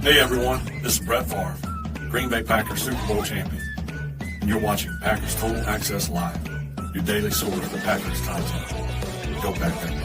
Hey everyone, this is Brett Favre, Green Bay Packers Super Bowl champion, and you're watching Packers Total Access Live, your daily source for Packers content. Go Packers.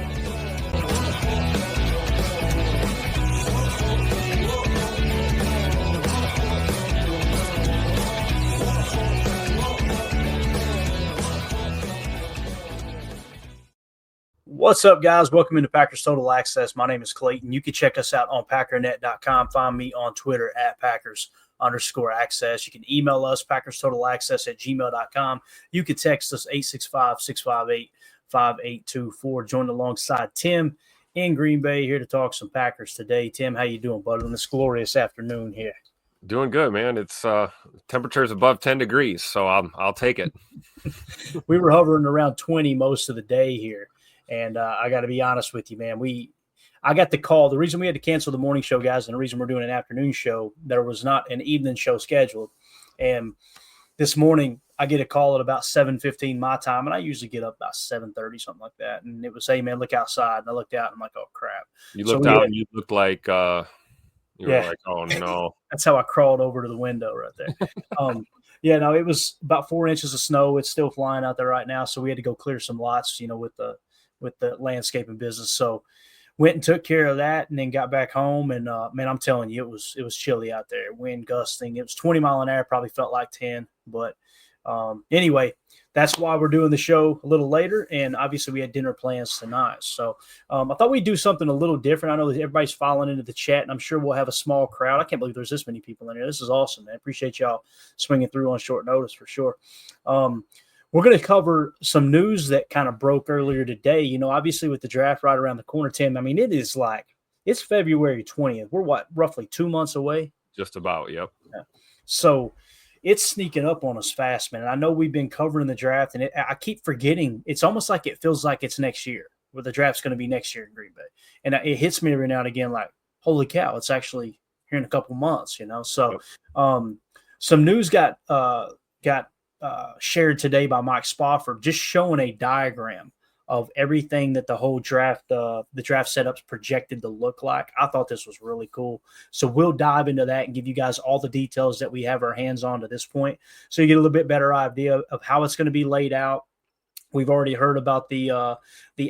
What's up, guys? Welcome into Packers Total Access. My name is Clayton. You can check us out on Packernet.com. Find me on Twitter at Packers_access. You can email us, PackersTotalAccess@gmail.com. You can text us 865-658-5824. Join alongside Tim in Green Bay here to talk some Packers today. Tim, how you doing, bud, on this glorious afternoon here? Doing good, man. It's temperature's above 10 degrees, so I'll take it. We were hovering around 20 most of the day here. And I got to be honest with you, man. I got the call. The reason we had to cancel the morning show, guys, and the reason we're doing an afternoon show, there was not an evening show scheduled. And this morning, I get a call at about 7:15 my time, and I usually get up about 7:30, something like that. And it was, hey, man, look outside. And I looked out, and I'm like, oh, crap. You looked out, and you looked like were like, oh, no. That's how I crawled over to the window right there. It was about 4 inches of snow. It's still flying out there right now, so we had to go clear some lots, with the landscaping business. So went and took care of that and then got back home. And man, I'm telling you, it was chilly out there, wind gusting. It was 20 mile an hour, probably felt like 10. But anyway, that's why we're doing the show a little later. And obviously we had dinner plans tonight. So I thought we'd do something a little different. I know that everybody's filing into the chat, and I'm sure we'll have a small crowd. I can't believe there's this many people in here. This is awesome, man. Appreciate y'all swinging through on short notice for sure. We're going to cover some news that kind of broke earlier today. Obviously with the draft right around the corner, Tim, I mean, it's February 20th. We're roughly 2 months away? Just about, yep. Yeah. So it's sneaking up on us fast, man. And I know we've been covering the draft, and I keep forgetting. It's almost like it feels like it's next year, where the draft's going to be next year in Green Bay. And it hits me every now and again like, holy cow, it's actually here in a couple months, So some news got shared today by Mike Spofford, just showing a diagram of everything that the whole draft, the draft setup's projected to look like. I thought this was really cool. So we'll dive into that and give you guys all the details that we have our hands on to this point, so you get a little bit better idea of how it's going to be laid out. We've already heard about the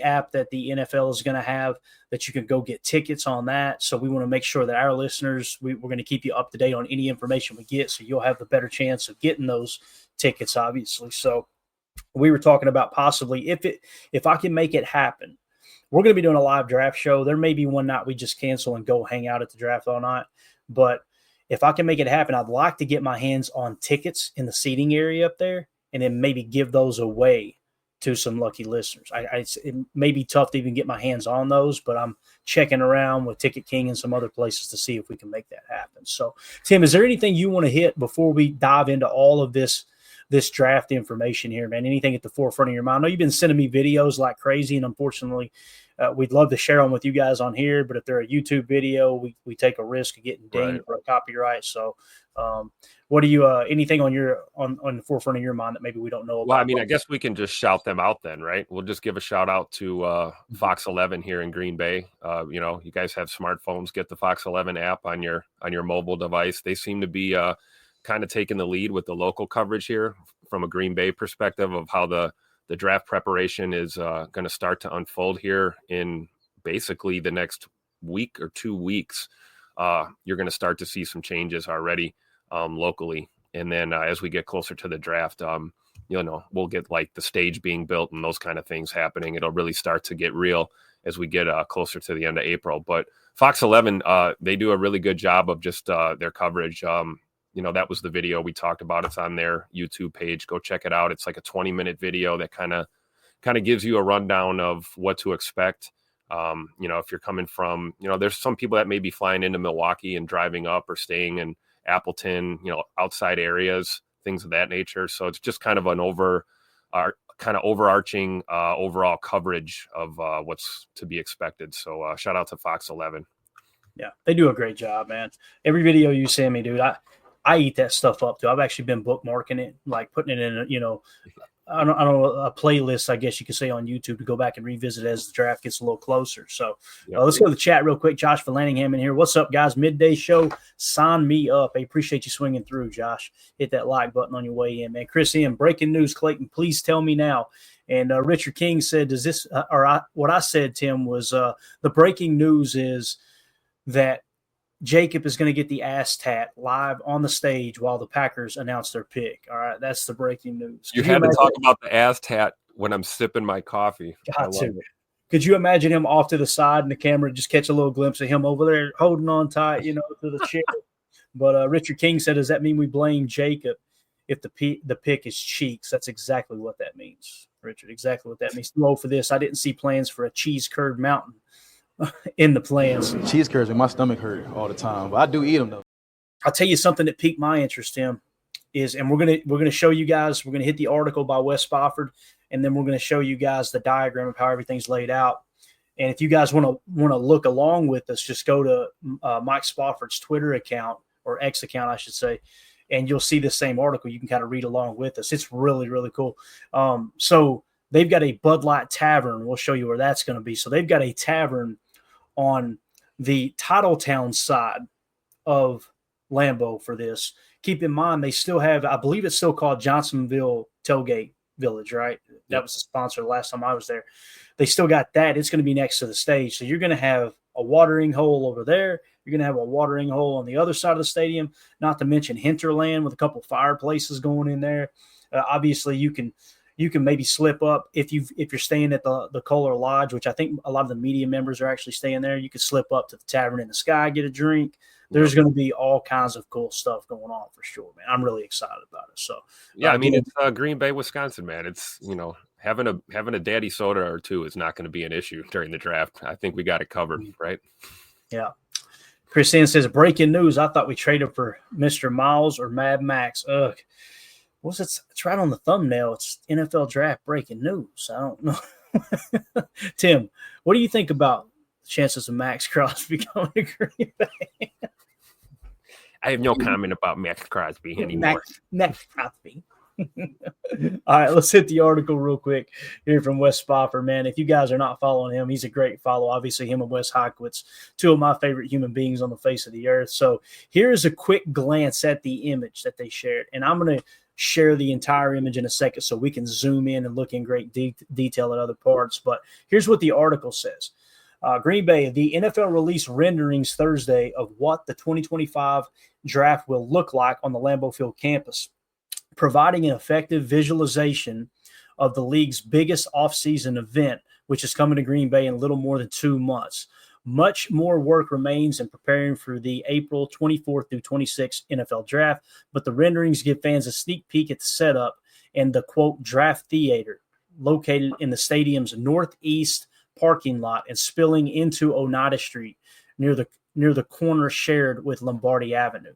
app that the NFL is going to have that you can go get tickets on that. So we want to make sure that our listeners, we're going to keep you up to date on any information we get, so you'll have the better chance of getting those tickets, obviously. So we were talking about possibly if I can make it happen, we're going to be doing a live draft show. There may be one night we just cancel and go hang out at the draft all night. But if I can make it happen, I'd like to get my hands on tickets in the seating area up there and then maybe give those away to some lucky listeners. It may be tough to even get my hands on those, but I'm checking around with Ticket King and some other places to see if we can make that happen. So, Tim, is there anything you want to hit before we dive into all of this draft information here, man? Anything at the forefront of your mind? I know you've been sending me videos like crazy, and unfortunately, we'd love to share them with you guys on here, but if they're a YouTube video, we take a risk of getting dinged for a copyright. So, what do you anything on the forefront of your mind that maybe we don't know about? Well, I mean, I guess we can just shout them out then, right? We'll just give a shout out to Fox 11 here in Green Bay. You guys have smartphones, get the Fox 11 app on your mobile device. They seem to be kind of taking the lead with the local coverage here from a Green Bay perspective of how the draft preparation is going to start to unfold here in basically the next week or 2 weeks. You're going to start to see some changes already locally. And then as we get closer to the draft, we'll get like the stage being built and those kind of things happening. It'll really start to get real as we get closer to the end of April. But Fox 11, they do a really good job of just their coverage. That was the video we talked about. It's on their YouTube page. Go check it out. It's like a 20-minute video that kind of gives you a rundown of what to expect. If you're coming from, there's some people that may be flying into Milwaukee and driving up or staying in Appleton, outside areas, things of that nature. So it's just kind of an overarching overall coverage of what's to be expected. So shout out to Fox 11. Yeah, they do a great job, man. Every video you send me, dude, I eat that stuff up too. I've actually been bookmarking it, like putting it in, a playlist, I guess you could say, on YouTube to go back and revisit as the draft gets a little closer. So Yep. let's go to the chat real quick. Josh Vallantingham in here. What's up, guys? Midday show. Sign me up. I appreciate you swinging through, Josh. Hit that like button on your way in, man. Chris M. Breaking news, Clayton. Please tell me now. And Richard King said, "Does this?" What I said, Tim, was the breaking news is that Jacob is going to get the ass tat live on the stage while the Packers announce their pick. All right, that's the breaking news. You had to talk about the ass tat when I'm sipping my coffee. Got to. Could you imagine him off to the side and the camera just catch a little glimpse of him over there holding on tight, to the chair? But Richard King said, "Does that mean we blame Jacob if the pick is cheeks?" That's exactly what that means, Richard. Exactly what that means. Too old for this. I didn't see plans for a cheese curd mountain in the plans. Cheese curds make my stomach hurt all the time, but I do eat them though. I'll tell you something that piqued my interest, Tim, and we're gonna show you guys. We're gonna hit the article by Wes Spofford, and then we're gonna show you guys the diagram of how everything's laid out. And if you guys want to look along with us, just go to Mike Spofford's Twitter account, or X account, I should say, and you'll see the same article. You can kind of read along with us. It's really, really cool. So they've got a Bud Light Tavern. We'll show you where that's going to be. So they've got a tavern on the Titletown side of Lambeau for this. Keep in mind, they still have, I believe it's still called Johnsonville Tailgate Village, right? That was the sponsor the last time I was there. They still got that. It's going to be next to the stage. So you're going to have a watering hole over there. You're going to have a watering hole on the other side of the stadium, not to mention hinterland with a couple fireplaces going in there. Obviously, you can maybe slip up if you're staying at the Kohler Lodge, which I think a lot of the media members are actually staying there. You could slip up to the Tavern in the Sky, get a drink. There's going to be all kinds of cool stuff going on for sure, man. I'm really excited about it. So yeah, I mean, it's Green Bay, Wisconsin, man. It's having a daddy soda or two is not going to be an issue during the draft. I think we got it covered, right? Yeah. Christine says, breaking news. I thought we traded for Mr. Miles or Mad Max. Ugh. What's it? It's right on the thumbnail. It's NFL draft breaking news. I don't know. Tim, what do you think about the chances of Max Crosby going to Green Bay? I have no comment about Max Crosby anymore. Max Crosby. All right, let's hit the article real quick here from Wes Spofford, man. If you guys are not following him, he's a great follow. Obviously, him and Wes Hockwitz, two of my favorite human beings on the face of the earth. So here's a quick glance at the image that they shared. And I'm going to share the entire image in a second so we can zoom in and look in great detail at other parts. But here's what the article says. Green Bay, the NFL released renderings Thursday of what the 2025 draft will look like on the Lambeau Field campus, providing an effective visualization of the league's biggest offseason event, which is coming to Green Bay in a little more than 2 months. Much more work remains in preparing for the April 24th through 26th NFL draft, but the renderings give fans a sneak peek at the setup and the, quote, draft theater located in the stadium's northeast parking lot and spilling into Oneida Street near the corner shared with Lombardi Avenue.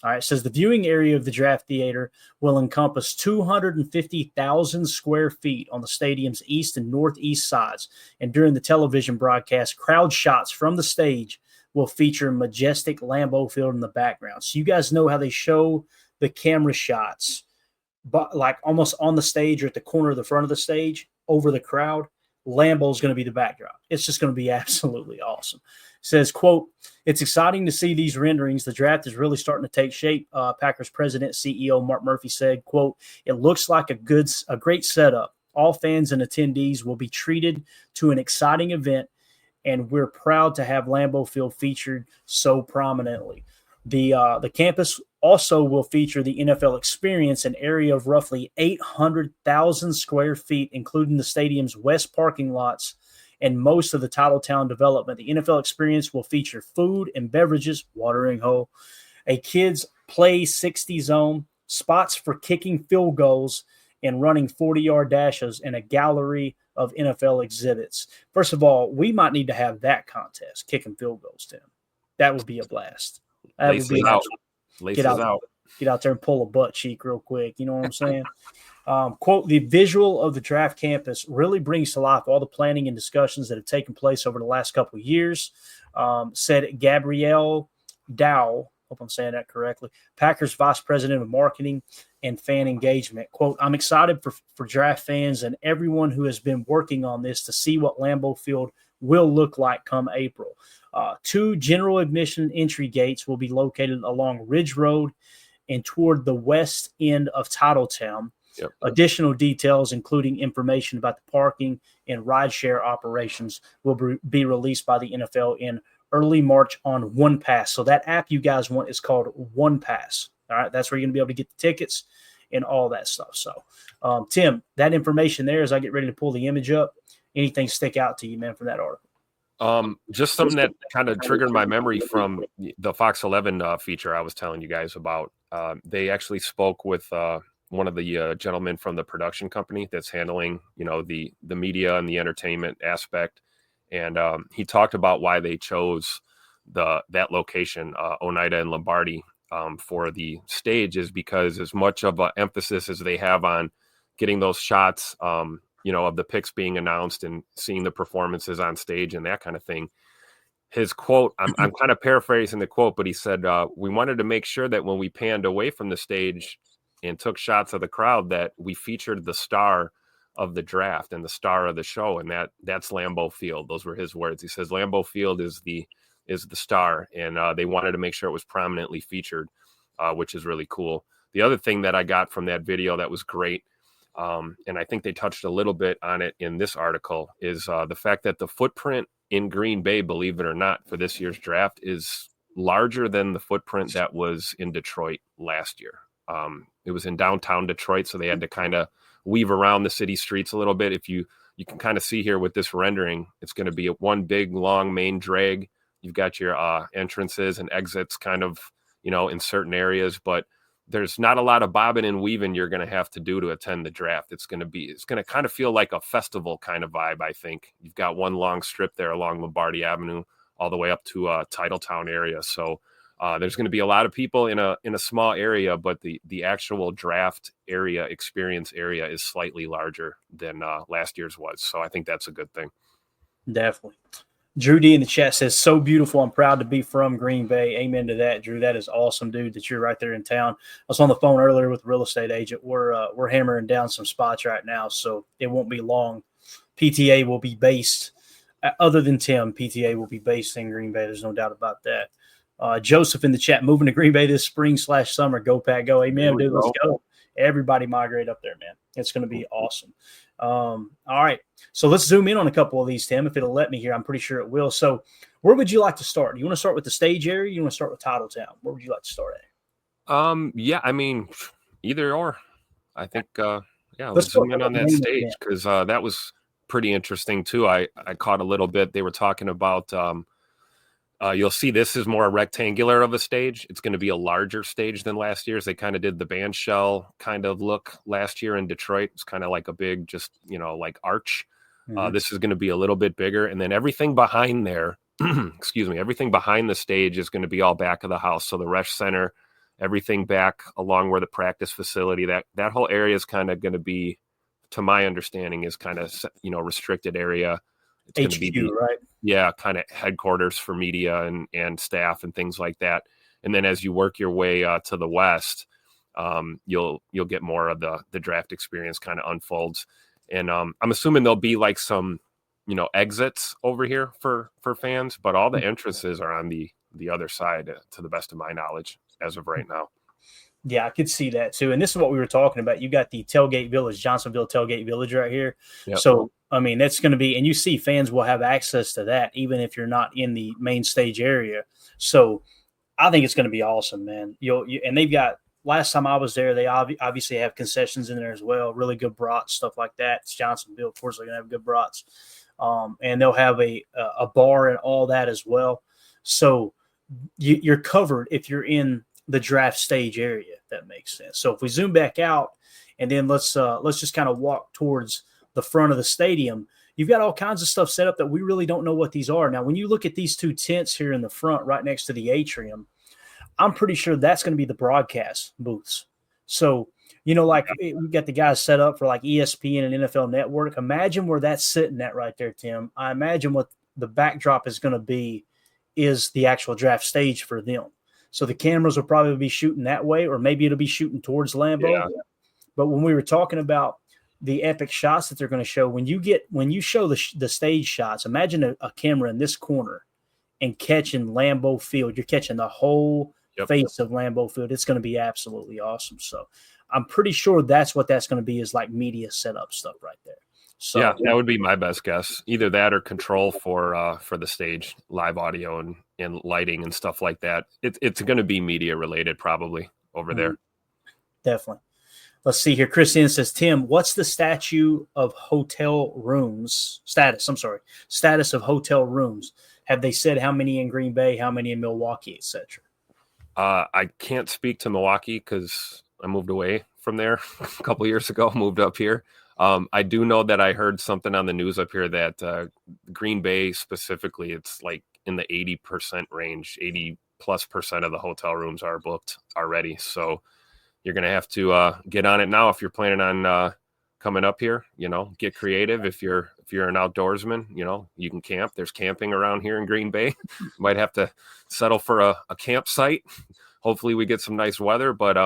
All right, it says the viewing area of the draft theater will encompass 250,000 square feet on the stadium's east and northeast sides. And during the television broadcast, crowd shots from the stage will feature majestic Lambeau Field in the background. So you guys know how they show the camera shots, but like almost on the stage or at the corner of the front of the stage over the crowd. Lambeau is going to be the backdrop. It's just going to be absolutely awesome. It says, quote, it's exciting to see these renderings. The draft is really starting to take shape. Packers president, CEO Mark Murphy said, quote, it looks like a great setup. All fans and attendees will be treated to an exciting event, and we're proud to have Lambeau Field featured so prominently. The campus also will feature the NFL Experience, an area of roughly 800,000 square feet, including the stadium's west parking lots and most of the Titletown development. The NFL Experience will feature food and beverages, watering hole, a kids' play 60 zone, spots for kicking field goals and running 40-yard dashes, and a gallery of NFL exhibits. First of all, we might need to have that contest, kicking field goals, Tim. That would be a blast. Laces out. Get out there and pull a butt cheek real quick. You know what I'm saying? Quote, the visual of the draft campus really brings to life all the planning and discussions that have taken place over the last couple of years, said Gabrielle Dow. Hope I'm saying that correctly. Packers Vice President of Marketing and Fan Engagement. Quote, I'm excited for draft fans and everyone who has been working on this to see what Lambeau Field will look like come April. 2 general admission entry gates will be located along Ridge Road and toward the west end of Titletown. Yep. Additional details, including information about the parking and rideshare operations, will be released by the NFL in early March on OnePass. So that app you guys want is called OnePass. All right, that's where you're going to be able to get the tickets and all that stuff. So, Tim, that information there, as I get ready to pull the image up, anything stick out to you, man, from that article? Just something that kind of triggered my memory from the Fox 11 feature I was telling you guys about. They actually spoke with one of the gentlemen from the production company that's handling, the media and the entertainment aspect. And he talked about why they chose that location, Oneida and Lombardi, for the stage, is because as much of an emphasis as they have on getting those shots, of the picks being announced and seeing the performances on stage and that kind of thing. His quote, I'm kind of paraphrasing the quote, but he said, we wanted to make sure that when we panned away from the stage and took shots of the crowd, that we featured the star of the draft and the star of the show. And that's Lambeau Field. Those were his words. He says, Lambeau Field is the star. And they wanted to make sure it was prominently featured, which is really cool. The other thing that I got from that video that was great, and I think they touched a little bit on it in this article, is the fact that the footprint in Green Bay, believe it or not, for this year's draft is larger than the footprint that was in Detroit last year. It was in downtown Detroit, so they had to kind of weave around the city streets a little bit. If you can kind of see here with this rendering, it's going to be one big, long main drag. You've got your entrances and exits kind of, in certain areas, but there's not a lot of bobbing and weaving you're going to have to do to attend the draft. It's going to kind of feel like a festival kind of vibe, I think. You've got one long strip there along Lombardi Avenue all the way up to Titletown area. So there's going to be a lot of people in a small area, but the actual draft area, experience area, is slightly larger than last year's was. So I think that's a good thing. Definitely. Drew D in the chat says, so beautiful. I'm proud to be from Green Bay. Amen to that, Drew. That is awesome, dude, that you're right there in town. I was on the phone earlier with a real estate agent. We're hammering down some spots right now, so it won't be long. PTA will be based, other than Tim, PTA will be based in Green Bay. There's no doubt about that. Joseph in the chat, moving to Green Bay this spring/summer. Go Pack, go. Amen, dude. Let's go. Everybody migrate up there, man. It's going to be awesome. All right. So let's zoom in on a couple of these, Tim, if it'll let me here. I'm pretty sure it will. So where would you like to start? Do you want to start with the stage area? Or you want to start with Titletown? Where would you like to start at? Yeah, I mean, either or. I think, let's zoom in on that stage, because that was pretty interesting too. I caught a little bit. They were talking about, you'll see this is more rectangular of a stage. It's going to be a larger stage than last year's. They kind of did the band shell kind of look last year in Detroit. It's kind of like a big, just, like arch. Mm-hmm. This is going to be a little bit bigger. And then everything behind there, everything behind the stage is going to be all back of the house. So the Resch Center, everything back along where the practice facility, that whole area is kind of going to be, to my understanding, is kind of, restricted area. It's going to be right? Yeah, kind of headquarters for media and staff and things like that. And then as you work your way to the west, you'll get more of the draft experience kind of unfolds. And I'm assuming there'll be like some, exits over here for fans, but all the entrances are on the other side, to the best of my knowledge, as of right now. Yeah, I could see that too. And this is what we were talking about. You got the Tailgate Village, Johnsonville Tailgate Village right here. Yep. So, I mean, that's going to be, and you see fans will have access to that even if you're not in the main stage area. So I think it's going to be awesome, man. And they've got, last time I was there, they obviously have concessions in there as well, really good brats, stuff like that. It's Johnsonville, of course, they're going to have good brats. And they'll have a bar and all that as well. So you're covered if you're in the draft stage area, if that makes sense. So if we zoom back out and then let's just kind of walk towards the front of the stadium, you've got all kinds of stuff set up that we really don't know what these are. Now, when you look at these two tents here in the front, right next to the atrium, I'm pretty sure that's going to be the broadcast booths. So, like we've got the guys set up for like ESPN and NFL Network. Imagine where that's sitting at right there, Tim. I imagine what the backdrop is going to be is the actual draft stage for them. So the cameras will probably be shooting that way, or maybe it'll be shooting towards Lambeau. Yeah. But when we were talking about the epic shots that they're going to show, when you show the stage shots, imagine a camera in this corner and catching Lambeau Field. You're catching the whole face of Lambeau Field. It's going to be absolutely awesome. So I'm pretty sure that's what that's going to be, is like media setup stuff right there. So yeah, that would be my best guess. Either that or control for the stage, live audio and lighting and stuff like that. It's going to be media related probably over there. Definitely. Let's see here. Christian says, Tim, what's the status of hotel rooms? Status of hotel rooms. Have they said how many in Green Bay, how many in Milwaukee, etc.? I can't speak to Milwaukee because I moved away from there a couple of years ago, moved up here. I do know that I heard something on the news up here that Green Bay specifically, it's like in the 80% range, 80+% of the hotel rooms are booked already. So you're going to have to get on it now if you're planning on coming up here. Get creative. If you're an outdoorsman, you can camp. There's camping around here in Green Bay. You might have to settle for a campsite. Hopefully we get some nice weather, but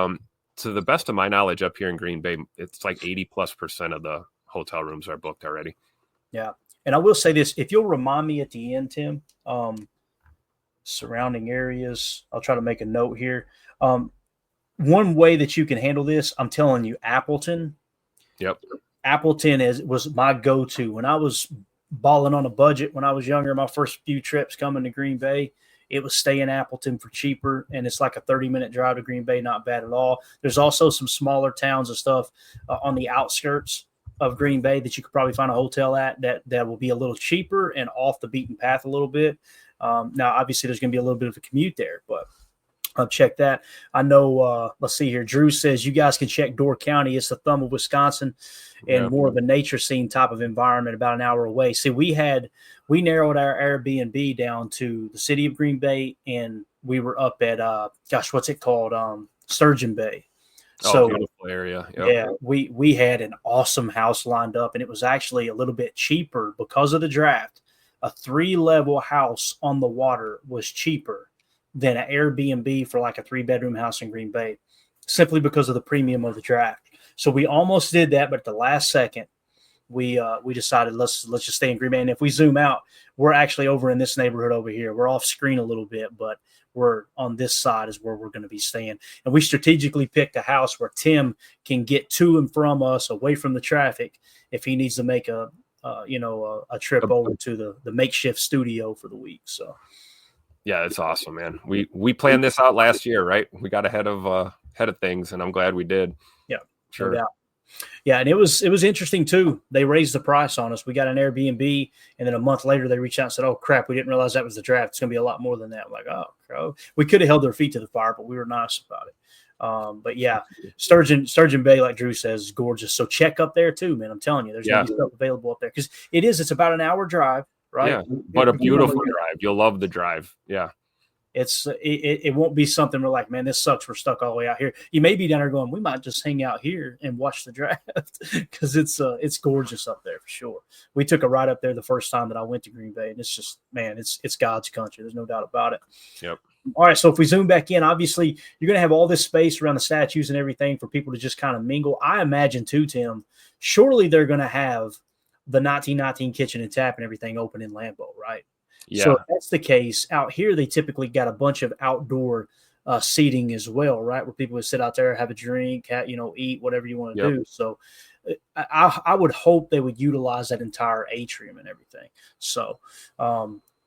to the best of my knowledge up here in Green Bay, it's like 80+% of the hotel rooms are booked already. Yeah. And I will say this, if you'll remind me at the end, Tim, surrounding areas, I'll try to make a note here. One way that you can handle this, I'm telling you, Appleton. Yep. Appleton was my go-to. When I was balling on a budget when I was younger, my first few trips coming to Green Bay, it was stay in Appleton for cheaper, and it's like a 30-minute drive to Green Bay, not bad at all. There's also some smaller towns and stuff on the outskirts of Green Bay that you could probably find a hotel at that will be a little cheaper and off the beaten path a little bit. Now, obviously, there's going to be a little bit of a commute there, but I'll check that. I know, let's see here. Drew says you guys can check Door County. It's the thumb of Wisconsin and more of a nature scene type of environment about an hour away. See, we narrowed our Airbnb down to the city of Green Bay, and we were up at, what's it called? Sturgeon Bay. So beautiful area. Yep. Yeah, we had an awesome house lined up, and it was actually a little bit cheaper because of the draft. A 3-level house on the water was cheaper than an Airbnb for like a 3-bedroom house in Green Bay, simply because of the premium of the draft. So we almost did that, but at the last second, we decided let's just stay in Green Bay. And if we zoom out, we're actually over in this neighborhood over here. We're off screen a little bit, but we're on this side is where we're going to be staying. And we strategically picked a house where Tim can get to and from us, away from the traffic, if he needs to make a trip over to the makeshift studio for the week. So. Yeah, it's awesome, man. We planned this out last year, right? We got ahead of things, and I'm glad we did. Yeah, sure. No doubt. Yeah, and it was interesting too. They raised the price on us. We got an Airbnb, and then a month later they reached out and said, "Oh crap, we didn't realize that was the draft. It's going to be a lot more than that." I'm like, "Oh, crap." We could have held their feet to the fire, but we were nice about it. But yeah, Sturgeon Bay, like Drew says, is gorgeous. So check up there too, man. I'm telling you, there's going to be stuff available up there because it's about an hour drive. Right? Yeah, but a beautiful drive. You'll love the drive. Yeah. It won't be something we're like, man, this sucks. We're stuck all the way out here. You may be down there going, we might just hang out here and watch the draft because it's gorgeous up there for sure. We took a ride up there the first time that I went to Green Bay, and it's just, man, it's God's country. There's no doubt about it. Yep. All right, so if we zoom back in, obviously you're going to have all this space around the statues and everything for people to just kind of mingle. I imagine too, Tim, surely they're going to have the 1919 kitchen and tap and everything open in Lambeau, right? Yeah. So if that's the case, out here they typically got a bunch of outdoor seating as well, right? Where people would sit out there, have a drink, eat, whatever you want to do. So I would hope they would utilize that entire atrium and everything. So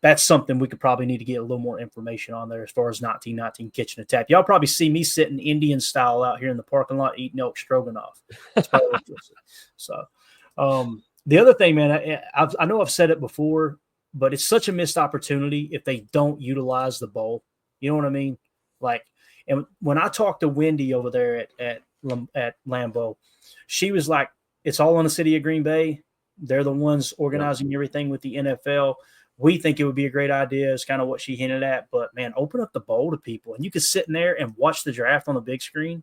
that's something we could probably need to get a little more information on there as far as 1919 kitchen and tap. Y'all probably see me sitting Indian style out here in the parking lot eating elk stroganoff. That's probably so. The other thing, man, I know I've said it before, but it's such a missed opportunity if they don't utilize the bowl. You know what I mean? Like, and when I talked to Wendy over there at Lambeau, she was like, it's all in the city of Green Bay. They're the ones organizing everything with the NFL. We think it would be a great idea. Is kind of what she hinted at. But, man, open up the bowl to people. And you could sit in there and watch the draft on the big screen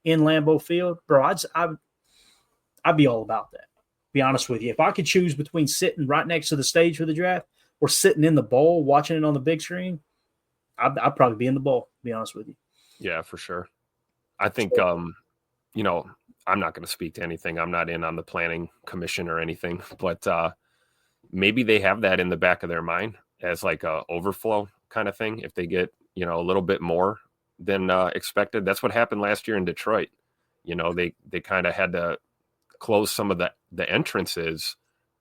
in Lambeau Field. Bro, I'd be all about that. Be honest with you. If I could choose between sitting right next to the stage for the draft or sitting in the bowl watching it on the big screen, I'd probably be in the bowl. be honest with you. Yeah, for sure. I think, you know, I'm not going to speak to anything. I'm not in on the planning commission or anything, but maybe they have that in the back of their mind as like a overflow kind of thing. If they get, you know, a little bit more than expected, that's what happened last year in Detroit. You know, they kind of had to close some of the entrances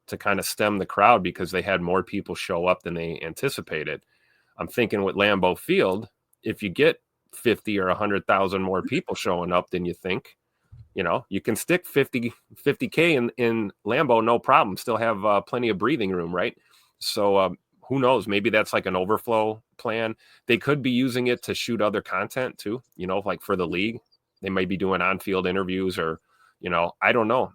to kind of stem the crowd because they had more people show up than they anticipated. I'm thinking with Lambeau Field, if you get 50 or 100,000 more people showing up than you think, you know, you can stick 50K in Lambeau, no problem. Still have plenty of breathing room, right? So who knows? Maybe that's like an overflow plan. They could be using it to shoot other content too, you know, like for the league. They might be doing on-field interviews or, you know, I don't know.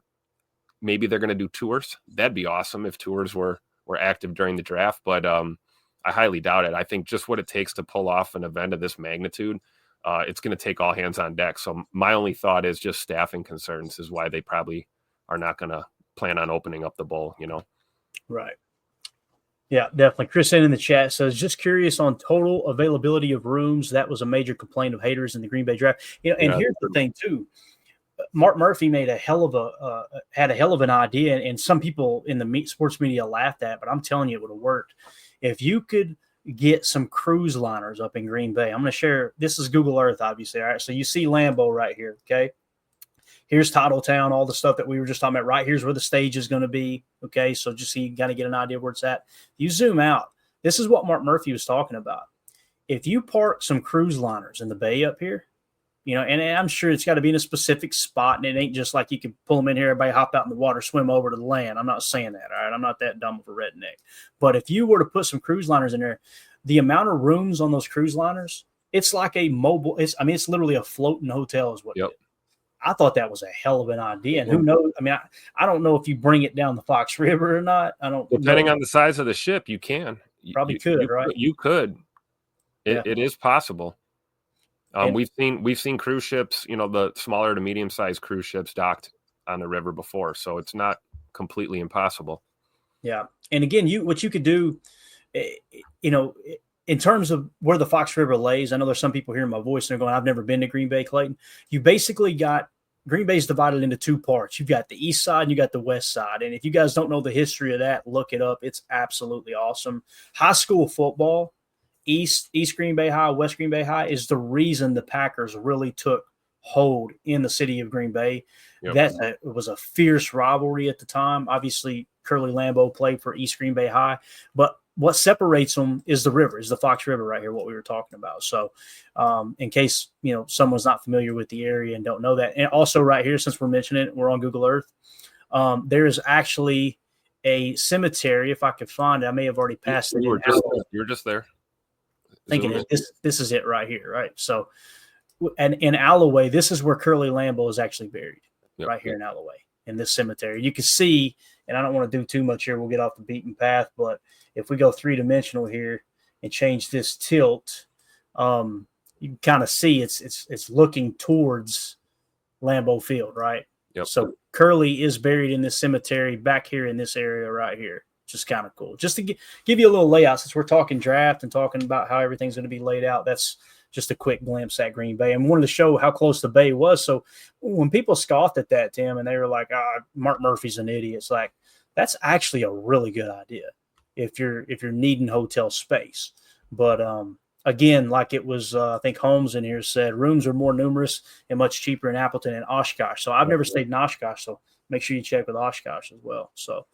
Maybe they're going to do tours. That'd be awesome if tours were active during the draft, but I highly doubt it. I think just what it takes to pull off an event of this magnitude, it's going to take all hands on deck. So my only thought is just staffing concerns is why they probably are not going to plan on opening up the bowl, you know? Right. Yeah, definitely. Chris in the chat says, just curious on total availability of rooms. That was a major complaint of haters in the Green Bay draft. You know, and here's the thing too. Mark Murphy made had a hell of an idea, and some people in the sports media laughed at, but I'm telling you, it would have worked. If you could get some cruise liners up in Green Bay, I'm going to share. This is Google Earth, obviously. All right, so you see Lambeau right here. Okay, here's Titletown, all the stuff that we were just talking about. Right here's where the stage is going to be. Okay, so just so you kind of get an idea where it's at. You zoom out. This is what Mark Murphy was talking about. If you park some cruise liners in the bay up here, you know, and I'm sure it's got to be in a specific spot, and it ain't just like you can pull them in here, everybody hop out in the water, swim over to the land. I'm not saying that, all right? I'm not that dumb of a redneck. But if you were to put some cruise liners in there, the amount of rooms on those cruise liners, it's like a mobile. It's literally a floating hotel is what it is. I thought that was a hell of an idea. And who knows? I mean, I don't know if you bring it down the Fox River or not. I don't. Depending on the size of the ship, you can. Probably could, right? You could. It is possible. We've seen cruise ships, you know, the smaller to medium sized cruise ships docked on the river before, so it's not completely impossible. Yeah, and again, what you could do, you know, in terms of where the Fox River lays. I know there's some people hearing my voice and they're going, "I've never been to Green Bay, Clayton." You basically got Green Bay's divided into two parts. You've got the east side and you got the west side, and if you guys don't know the history of that, look it up. It's absolutely awesome. High school football. East Green Bay High, West Green Bay High is the reason the Packers really took hold in the city of Green Bay. Yep. It was a fierce rivalry at the time. Obviously, Curly Lambeau played for East Green Bay High, but what separates them is the river, is the Fox River right here, what we were talking about. So in case, you know, someone's not familiar with the area and don't know that. And also right here, since we're mentioning it, we're on Google Earth. There is actually a cemetery, if I could find it. I may have already passed it. You're just there. Thinking this is it right here, right? So, and in Alloway, this is where Curly Lambeau is actually buried, right here in Alloway, in this cemetery. You can see, and I don't want to do too much here, we'll get off the beaten path, but if we go three-dimensional here and change this tilt, you can kind of see it's looking towards Lambeau Field, right? Yep. So Curly is buried in this cemetery back here in this area right here. Just kind of cool. Just to give you a little layout, since we're talking draft and talking about how everything's going to be laid out, that's just a quick glimpse at Green Bay. And wanted to show how close the Bay was. So when people scoffed at that, Tim, and they were like, Mark Murphy's an idiot, it's like, that's actually a really good idea if you're needing hotel space. But again, like it was, I think Holmes in here said, rooms are more numerous and much cheaper in Appleton and Oshkosh. So I've never stayed in Oshkosh, so make sure you check with Oshkosh as well. So,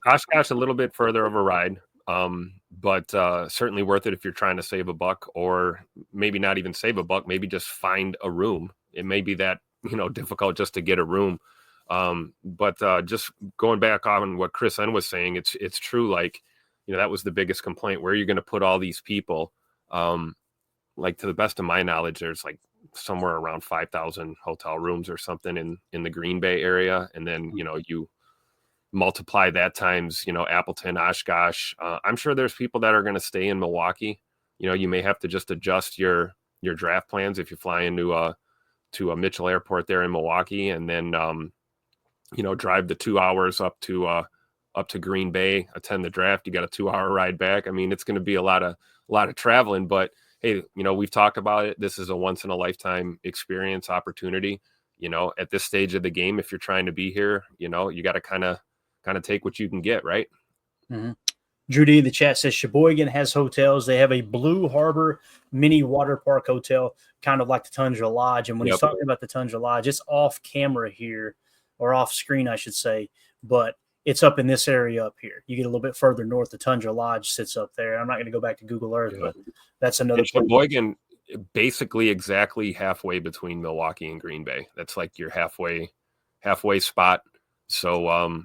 Oshkosh a little bit further of a ride, but certainly worth it if you're trying to save a buck, or maybe not even save a buck, maybe just find a room. It may be that, you know, difficult just to get a room. But just going back on what Chris N was saying, it's true. Like, you know, that was the biggest complaint. Where are you going to put all these people? Like, to the best of my knowledge, there's like somewhere around 5,000 hotel rooms or something in the Green Bay area. And then, you know, you multiply that times, you know, Appleton, Oshkosh. I'm sure there's people that are going to stay in Milwaukee. You know, you may have to just adjust your draft plans if you fly into a Mitchell Airport there in Milwaukee, and then, you know, drive the 2 hours up to Green Bay, attend the draft. You got a 2-hour ride back. I mean, it's going to be a lot of traveling, but hey, we've talked about it. This is a once in a lifetime experience opportunity. At this stage of the game, if you're trying to be here, you got to kind of take what you can get, right? Mm-hmm. Drew D in the chat says Sheboygan has hotels. They have a Blue Harbor mini water park hotel, kind of like the Tundra Lodge. And when he's talking about the Tundra Lodge, it's off camera here, or off screen, I should say, but it's up in this area up here. You get a little bit further north, the Tundra Lodge sits up there. I'm not going to go back to Google Earth, but that's another place. Sheboygan, basically exactly halfway between Milwaukee and Green Bay. That's like your halfway spot. So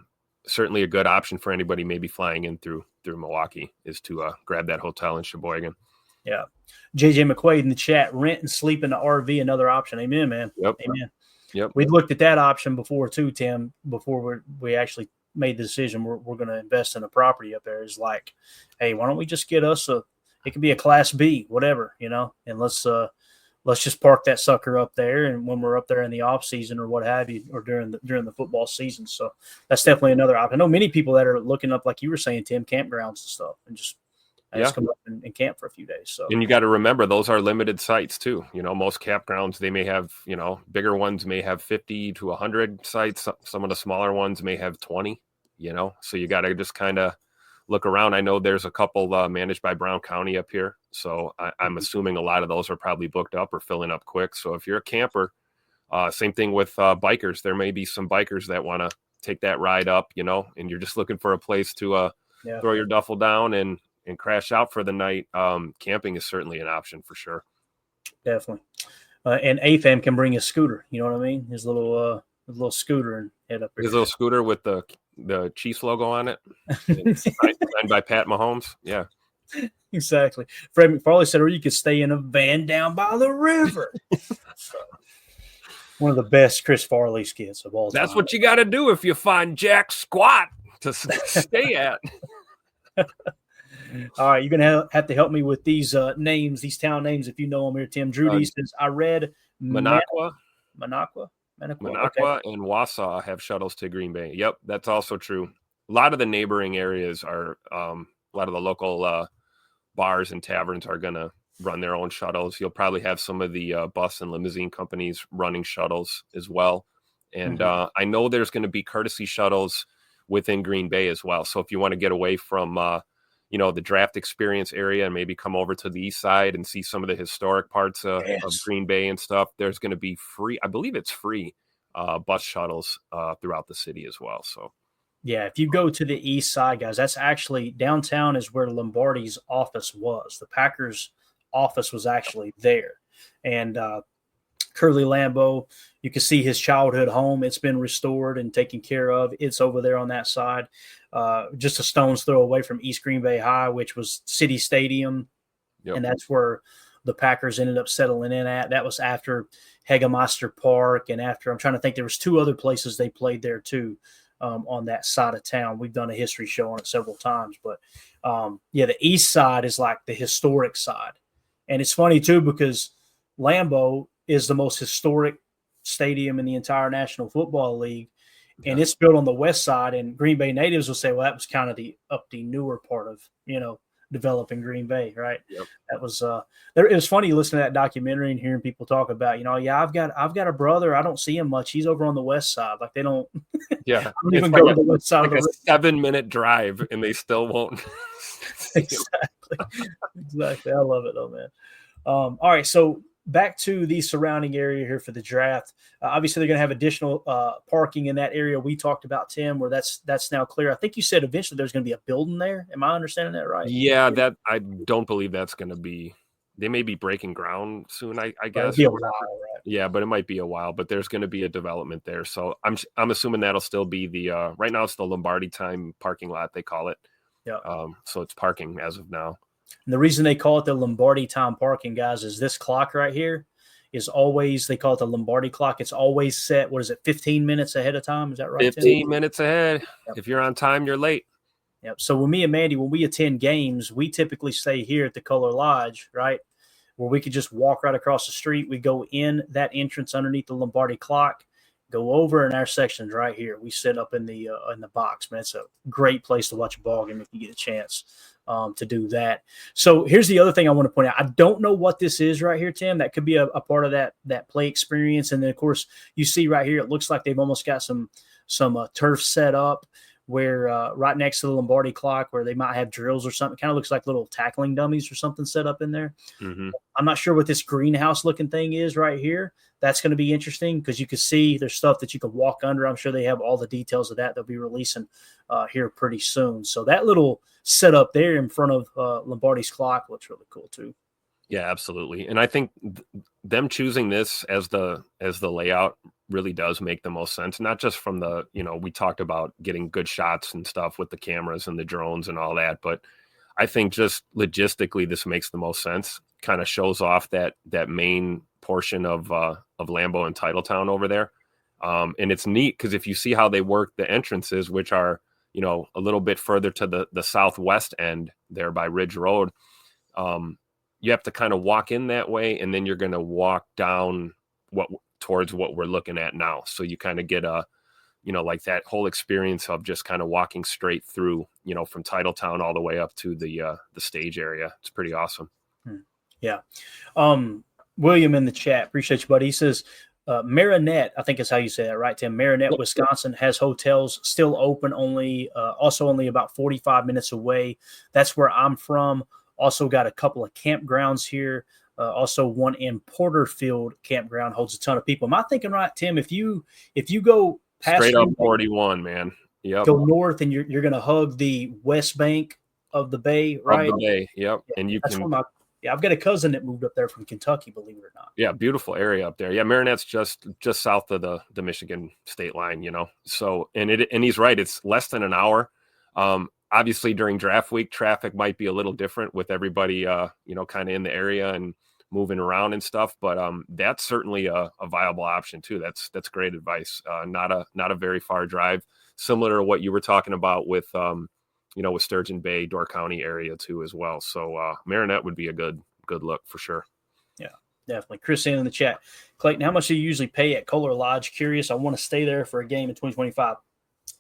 certainly a good option for anybody maybe flying in through Milwaukee is to grab that hotel in Sheboygan. Yeah. JJ McQuaid in the chat, rent and sleep in the RV, another option. Amen, man. Yep. Amen. Yep. We looked at that option before too, Tim, before we actually made the decision we're going to invest in a property up there. Is like, hey, why don't we just get us it could be a Class B, whatever, and let's just park that sucker up there. And when we're up there in the off season or what have you, or during the football season. So that's definitely another option. I know many people that are looking up, like you were saying, Tim, campgrounds and stuff, and just come up and camp for a few days. So, and you got to remember, those are limited sites too. Most campgrounds, they may have, bigger ones may have 50 to 100 sites. Some of the smaller ones may have 20, so you got to just kind of look around. I know there's a couple managed by Brown County up here. So I'm assuming a lot of those are probably booked up or filling up quick. So if you're a camper, same thing with bikers. There may be some bikers that want to take that ride up, and you're just looking for a place to throw your duffel down and crash out for the night. Camping is certainly an option for sure. Definitely. And AFAM can bring a scooter. You know what I mean? His little scooter and head up there. His little scooter with the Chiefs logo on it. Signed by Pat Mahomes. Yeah. Exactly. Fred McFarley said, or you could stay in a van down by the river. One of the best Chris Farley skits of all time. That's what you got to do if you find Jack Squat to stay at. All right, you're going to have to help me with these names, these town names, if you know them here, Tim. Drew says, I read Manaqua. Manaqua, okay. And Wausau have shuttles to Green Bay. Yep, that's also true. A lot of the neighboring areas are a lot of the local bars and taverns are going to run their own shuttles. You'll probably have some of the bus and limousine companies running shuttles as well. And I know there's going to be courtesy shuttles within Green Bay as well. So if you want to get away from the draft experience area and maybe come over to the east side and see some of the historic parts of Green Bay and stuff, there's going to be free, I believe it's free bus shuttles throughout the city as well. So yeah, if you go to the east side, guys, that's actually downtown is where Lombardi's office was. The Packers office was actually there. And Curly Lambeau, you can see his childhood home. It's been restored and taken care of. It's over there on that side. Just a stone's throw away from East Green Bay High, which was City Stadium. Yep. And that's where the Packers ended up settling in at. That was after Hagemeister Park. And after, I'm trying to think, there was two other places they played there too. On that side of town. We've done a history show on it several times, but the east side is like the historic side. And it's funny too, because Lambeau is the most historic stadium in the entire National Football League. And it's built on the west side, and Green Bay natives will say, well, that was kind of the newer part of, developing Green Bay, right? Yep. That was it was funny listening to that documentary and hearing people talk about, I've got a brother. I don't see him much. He's over on the west side. Like they don't don't even go to the west side of the 7-minute drive and they still won't. Exactly. I love it though, man. All right, so back to the surrounding area here for the draft. Obviously, they're going to have additional parking in that area we talked about, Tim, where that's now clear. I think you said eventually there's going to be a building there. Am I understanding that right? Yeah, that I don't believe that's going to be. They may be breaking ground soon, I guess. It'll be a while, right? Yeah, but it might be a while. But there's going to be a development there, so I'm assuming that'll still be the. Right now, it's the Lombardi Time parking lot, they call it. Yeah. So it's parking as of now. And the reason they call it the Lombardi Time parking, guys, is this clock right here is always, they call it the Lombardi clock. It's always set, 15 minutes ahead of time? Is that right, 15 Tim? minutes ahead. Yep. If you're on time, you're late. Yep. So when me and Mandy, when we attend games, we typically stay here at the Color Lodge, right, where we could just walk right across the street. We go in that entrance underneath the Lombardi clock, go over, and our section's right here. We sit up in the box, man. It's a great place to watch a ball game if you get a chance to do that. So here's the other thing I want to point out. I don't know what this is right here, Tim. That could be a part of that play experience. And then, of course, you see right here, it looks like they've almost got some turf set up where right next to the Lombardi clock where they might have drills or something. Kind of looks like little tackling dummies or something set up in there. Mm-hmm. I'm not sure what this greenhouse looking thing is right here. That's going to be interesting because you can see there's stuff that you can walk under. I'm sure they have all the details of that. They'll be releasing here pretty soon. So that little setup there in front of Lombardi's clock looks really cool too. Yeah, absolutely. And I think them choosing this as the layout really does make the most sense. Not just from the, we talked about getting good shots and stuff with the cameras and the drones and all that, but I think just logistically this makes the most sense. Kind of shows off that main portion of Lambeau and Titletown over there. And it's neat because if you see how they work the entrances, which are, a little bit further to the southwest end there by Ridge Road, you have to kind of walk in that way, and then you're going to walk down towards what we're looking at now. So you kind of get like that whole experience of just kind of walking straight through, from Titletown all the way up to the stage area. It's pretty awesome. Yeah. William in the chat, appreciate you, buddy. He says, Marinette, I think is how you say that, right, Tim? Marinette, Wisconsin has hotels still open, also only about 45 minutes away. That's where I'm from. Also got a couple of campgrounds here. Also one in Porterfield campground holds a ton of people. Am I thinking right, Tim? If you go past straight up 41, man. Yep. Go north and you're going to hug the west bank of the bay, right? Of the bay, yep. Yeah, and you can. I've got a cousin that moved up there from Kentucky, believe it or not. Yeah, beautiful area up there. Yeah, Marinette's just south of the Michigan state line, So and he's right. It's less than an hour. Obviously, during draft week, traffic might be a little different with everybody, kind of in the area and moving around and stuff. But that's certainly a viable option too. That's great advice. Not a very far drive. Similar to what you were talking about with, with Sturgeon Bay, Door County area too as well. So Marinette would be a good look for sure. Yeah, definitely. Chris in the chat. Clayton, how much do you usually pay at Kohler Lodge? Curious. I want to stay there for a game in 2025.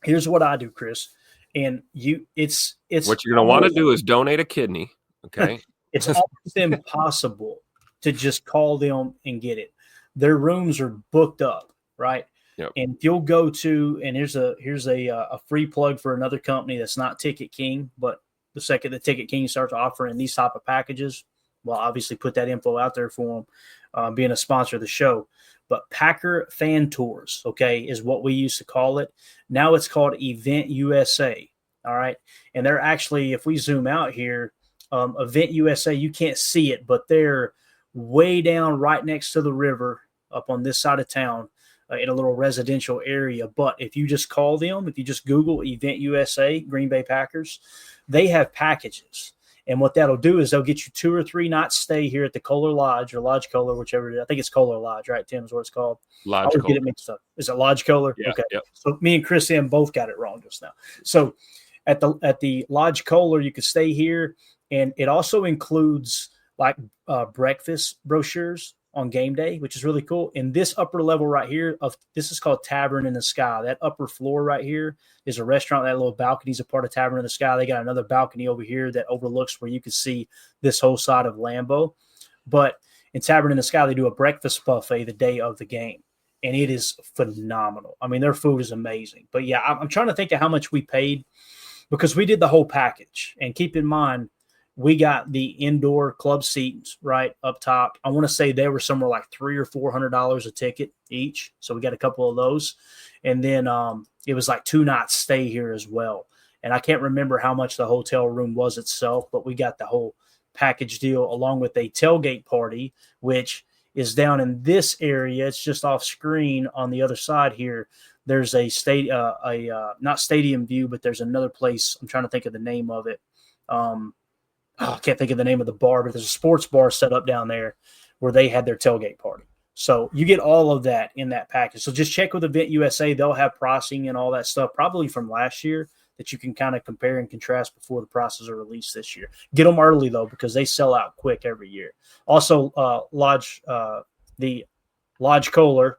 Here's what I do, Chris. And it's what you're going to want to do is donate a kidney. Okay. It's almost impossible to just call them and get it. Their rooms are booked up, right? Yep. And if you'll go to, and here's a free plug for another company that's not Ticket King, but the second the Ticket King starts offering these type of packages, well, obviously put that info out there for them, being a sponsor of the show. But Packer Fan Tours, okay, is what we used to call it. Now it's called Event USA, all right? And they're actually, if we zoom out here, Event USA, you can't see it, but they're way down right next to the river up on this side of town in a little residential area. But if you just call them, if you just Google Event USA, Green Bay Packers, they have packages. And what that'll do is they'll get you 2 or 3 nights stay here at the Kohler Lodge or Lodge Kohler, whichever it is. I think it's Kohler Lodge, right, Tim, is what it's called. Lodge Kohler. Get it mixed up. Is it Lodge Kohler? Yeah, okay. Yep. So me and Chris M both got it wrong just now. So at the Lodge Kohler, you can stay here. And it also includes like breakfast brochures on game day, which is really cool. And this upper level right here, this is called Tavern in the Sky. That upper floor right here is a restaurant. That little balcony is a part of Tavern in the Sky. They got another balcony over here that overlooks where you can see this whole side of Lambeau. But in Tavern in the Sky, they do a breakfast buffet the day of the game. And it is phenomenal. I mean, their food is amazing. But yeah, I'm trying to think of how much we paid because we did the whole package. And keep in mind, we got the indoor club seats right up top. I want to say they were somewhere like $300 or $400 a ticket each. So we got a couple of those. And then it was like 2 nights stay here as well. And I can't remember how much the hotel room was itself, but we got the whole package deal along with a tailgate party, which is down in this area. It's just off screen on the other side here. There's a not Stadium View, but there's another place. I'm trying to think of the name of it. I can't think of the name of the bar, but there's a sports bar set up down there where they had their tailgate party. So you get all of that in that package. So just check with Event USA. They'll have pricing and all that stuff, probably from last year, that you can kind of compare and contrast before the prices are released this year. Get them early, though, because they sell out quick every year. Also, the Lodge Kohler,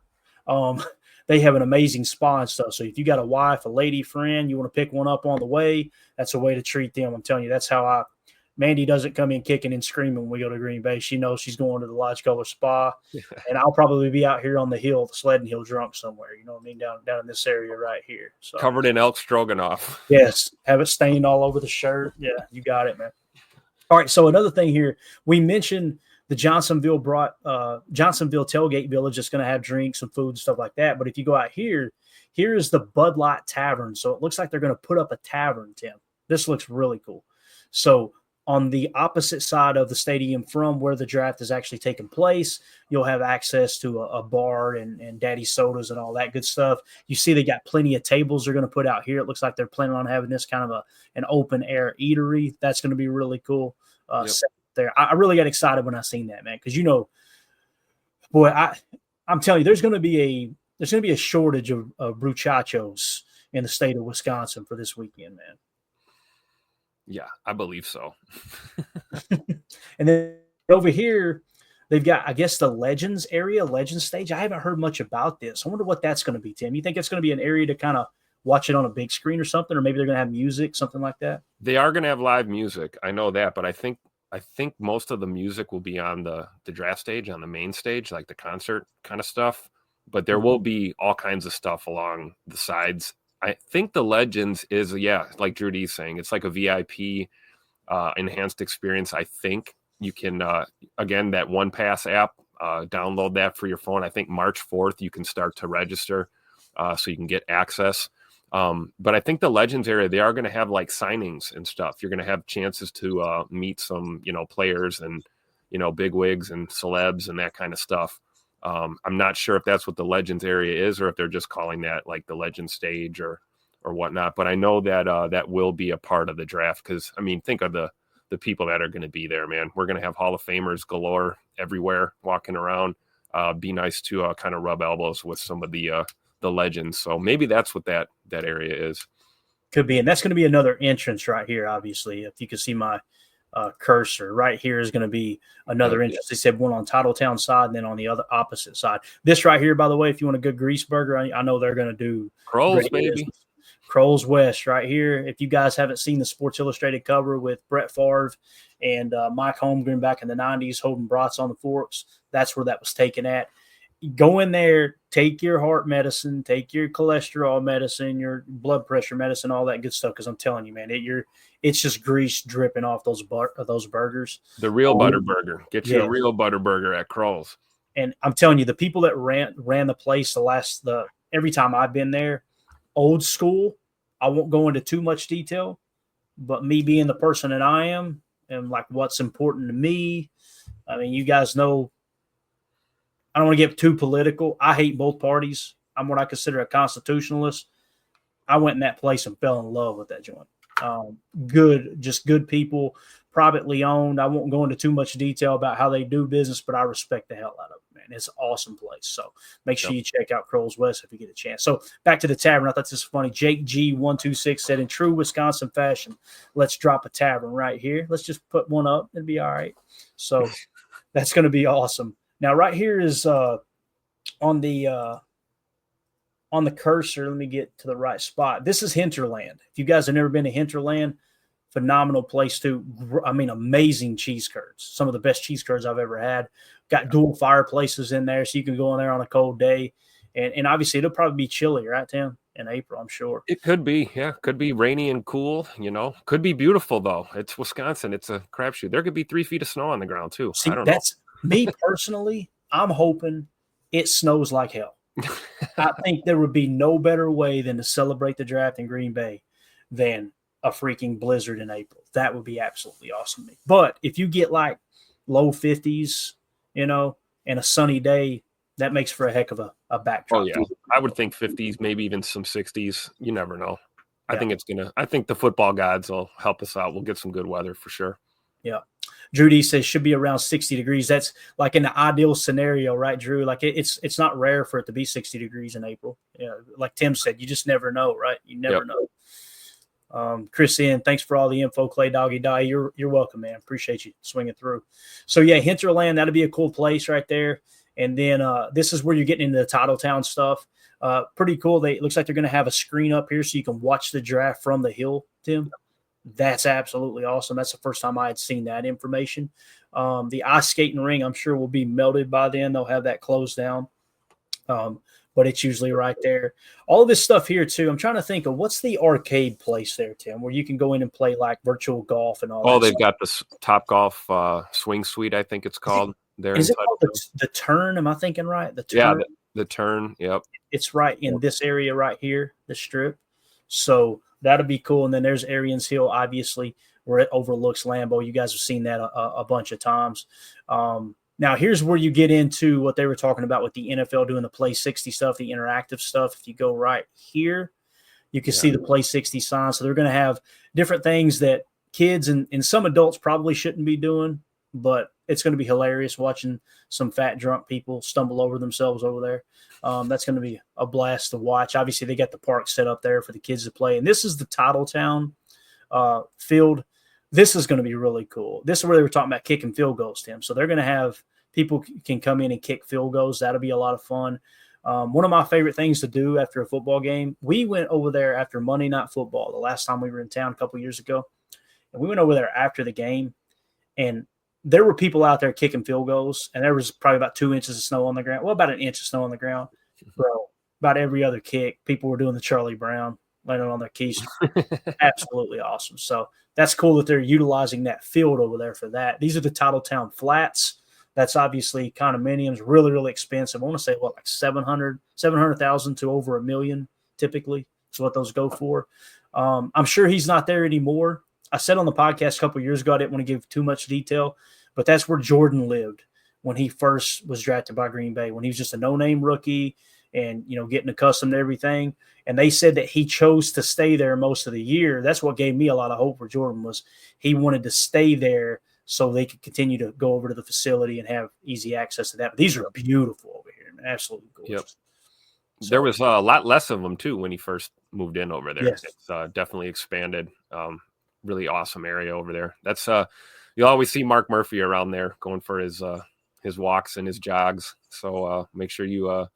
they have an amazing spa and stuff. So if you got a wife, a lady friend, you want to pick one up on the way, that's a way to treat them. I'm telling you, that's how Mandy doesn't come in kicking and screaming when we go to Green Bay. She knows she's going to the Lodge Color Spa, and I'll probably be out here on the hill, the sledding hill, drunk somewhere. You know what I mean? Down in this area right here. So Covered in elk stroganoff. yes, have it stained all over the shirt. Yeah, you got it, man. All right, so another thing here, we mentioned the Johnsonville Tailgate Village is going to have drinks and food and stuff like that. But if you go out here, here is the Bud Light Tavern. So it looks like they're going to put up a tavern, Tim. This looks really cool. So on the opposite side of the stadium from where the draft is actually taking place, you'll have access to a bar and daddy sodas and all that good stuff. You see they got plenty of tables they're going to put out here. It looks like they're planning on having this kind of an open air eatery. That's going to be really cool. Set there. I really got excited when I seen that, man, because boy, I'm telling you, there's going to be a shortage of bruchachos in the state of Wisconsin for this weekend, man. Yeah, I believe so. And then over here, they've got, I guess, the Legends stage. I haven't heard much about this. I wonder what that's going to be, Tim. You think it's going to be an area to kind of watch it on a big screen or something, or maybe they're going to have music, something like that? They are going to have live music. I know that, but I think most of the music will be on the draft stage, on the main stage, like the concert kind of stuff. But there will be all kinds of stuff along the sides. I think the Legends is, like Drew D's saying, it's like a VIP enhanced experience. I think you can, again, that One Pass app, download that for your phone. I think March 4th, you can start to register so you can get access. But I think the Legends area, they are going to have like signings and stuff. You're going to have chances to meet some, players and, big wigs and celebs and that kind of stuff. I'm not sure if that's what the Legends area is or if they're just calling that like the Legends stage or whatnot. But I know that that will be a part of the draft because, I mean, think of the people that are going to be there, man. We're going to have Hall of Famers galore everywhere walking around. Be nice to kind of rub elbows with some of the Legends. So maybe that's what that area is. Could be. And that's going to be another entrance right here, obviously. If you can see my cursor right here is going to be another entrance. They said one on Titletown side and then on the other opposite side. This right here, by the way, if you want a good grease burger, I know they're going to do Kroll's, baby. Kroll's West right here. If you guys haven't seen the Sports Illustrated cover with Brett Favre and Mike Holmgren back in the 90s holding brats on the forks, that's where that was taken at. Go in there, take your heart medicine, take your cholesterol medicine, your blood pressure medicine, all that good stuff. Because I'm telling you, man, it's just grease dripping off those burgers. The real butter burger. Get you a real butter burger at Kroll's. And I'm telling you, the people that ran the place every time I've been there, old school. I won't go into too much detail, but me being the person that I am and like what's important to me. I mean, you guys know. I don't want to get too political. I hate both parties. I'm what I consider a constitutionalist. I went in that place and fell in love with that joint. Good people, privately owned. I won't go into too much detail about how they do business, but I respect the hell out of it, man. It's an awesome place. So make sure you check out Kroll's West if you get a chance. So back to the tavern. I thought this was funny. Jake G126 said, in true Wisconsin fashion, let's drop a tavern right here. Let's just put one up. It'll be all right. So that's going to be awesome. Now, right here is on the cursor. Let me get to the right spot. This is Hinterland. If you guys have never been to Hinterland, phenomenal place too. I mean, amazing cheese curds. Some of the best cheese curds I've ever had. Got dual fireplaces in there, so you can go in there on a cold day. And obviously, it'll probably be chilly, right, Tim? In April, I'm sure. It could be, yeah. Could be rainy and cool, Could be beautiful, though. It's Wisconsin. It's a crapshoot. There could be 3 feet of snow on the ground, too. See, I don't know. Me personally, I'm hoping it snows like hell. I think there would be no better way than to celebrate the draft in Green Bay than a freaking blizzard in April. That would be absolutely awesome to me. But if you get like low 50s, and a sunny day, that makes for a heck of a backdrop. Oh, yeah. I would think 50s, maybe even some 60s. You never know. I think the football gods will help us out. We'll get some good weather for sure. Yeah. Drew D says should be around 60 degrees. That's like in the ideal scenario, right, Drew? Like it's not rare for it to be 60 degrees in April. Like Tim said, you just never know, right? You never know. Chris N, thanks for all the info, Clay Doggy Die. You're welcome, man. Appreciate you swinging through. So yeah, Hinterland, that'll be a cool place right there. And then this is where you're getting into the Titletown stuff. Pretty cool. It looks like they're going to have a screen up here so you can watch the draft from the hill, Tim. That's absolutely awesome. That's the first time I had seen that information. The ice skating ring, I'm sure, will be melted by then. They'll have that closed down. But it's usually right there. All of this stuff here, too. I'm trying to think of what's the arcade place there, Tim, where you can go in and play like virtual golf and all that. Oh, they've stuff. got this Top Golf Swing Suite, I think it's called. Is it called the Turn? Am I thinking right? The Turn? Yeah, the Turn. Yep. It's right in this area right here, the strip. So that'll be cool. And then there's Arians Hill, obviously, where it overlooks Lambeau. You guys have seen that a bunch of times. Now, here's where you get into what they were talking about with the NFL doing the Play 60 stuff, the interactive stuff. If you go right here, you can see the Play 60 sign. So they're going to have different things that kids and some adults probably shouldn't be doing, but it's going to be hilarious watching some fat drunk people stumble over themselves over there. That's going to be a blast to watch. Obviously, they got the park set up there for the kids to play. And this is the Titletown field. This is going to be really cool. This is where they were talking about kicking field goals, Tim. So they're going to have people can come in and kick field goals. That'll be a lot of fun. One of my favorite things to do after a football game, we went over there after Monday Night Football, the last time we were in town a couple years ago. And we went over there after the game, and there were people out there kicking field goals, and there was probably about 2 inches of snow on the ground. Well, about an inch of snow on the ground. Bro, about every other kick, people were doing the Charlie Brown, landing on their keys. Absolutely awesome. So that's cool that they're utilizing that field over there for that. These are the Titletown Flats. That's obviously condominiums, really, really expensive. I want to say, like 700,000 to over $1 million typically is what those go for. I'm sure he's not there anymore. I said on the podcast a couple of years ago, I didn't want to give too much detail, but that's where Jordan lived when he first was drafted by Green Bay, when he was just a no-name rookie and, getting accustomed to everything. And they said that he chose to stay there most of the year. That's what gave me a lot of hope for Jordan, was he wanted to stay there so they could continue to go over to the facility and have easy access to that. But these are beautiful over here, man. Absolutely gorgeous. Yep. So, there was a lot less of them, too, when he first moved in over there. Yes. It's definitely expanded. Really awesome area over there. That's you'll always see Mark Murphy around there going for his walks and his jogs. So make sure you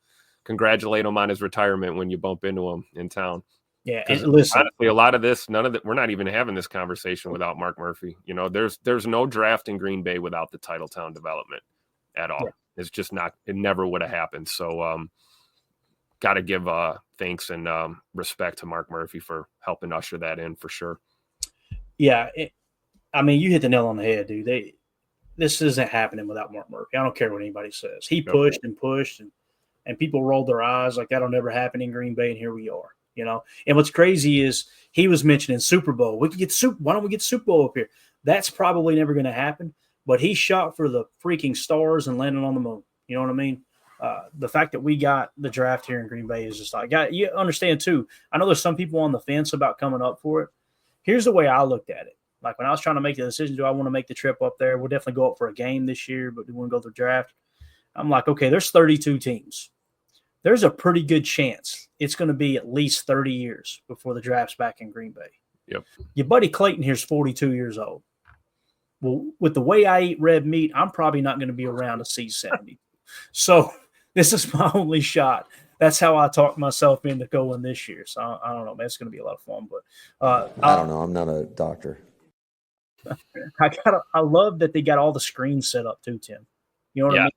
congratulate him on his retirement when you bump into him in town. Yeah, and listen, honestly, a lot of this, we're not even having this conversation without Mark Murphy. There's no draft in Green Bay without the Titletown development at all. Yeah. It's just not. It never would have happened. So got to give thanks and respect to Mark Murphy for helping usher that in for sure. Yeah, you hit the nail on the head, dude. This isn't happening without Mark Murphy. I don't care what anybody says. He pushed and pushed, and people rolled their eyes like that'll never happen in Green Bay, and here we are. And what's crazy is he was mentioning Super Bowl. We could get why don't we get Super Bowl up here? That's probably never going to happen. But he shot for the freaking stars and landed on the moon. You know what I mean? The fact that we got the draft here in Green Bay is just like, you understand too. I know there's some people on the fence about coming up for it. Here's the way I looked at it. Like when I was trying to make the decision, do I want to make the trip up there? We'll definitely go up for a game this year, but do we want to go to the draft? I'm like, okay, there's 32 teams. There's a pretty good chance it's going to be at least 30 years before the draft's back in Green Bay. Yep. Your buddy Clayton here's 42 years old. Well, with the way I eat red meat, I'm probably not going to be around to see 70. So this is my only shot. That's how I talked myself into going this year. So I don't know, man. It's going to be a lot of fun. But I don't know. I'm not a doctor. I love that they got all the screens set up too, Tim. You know what I mean?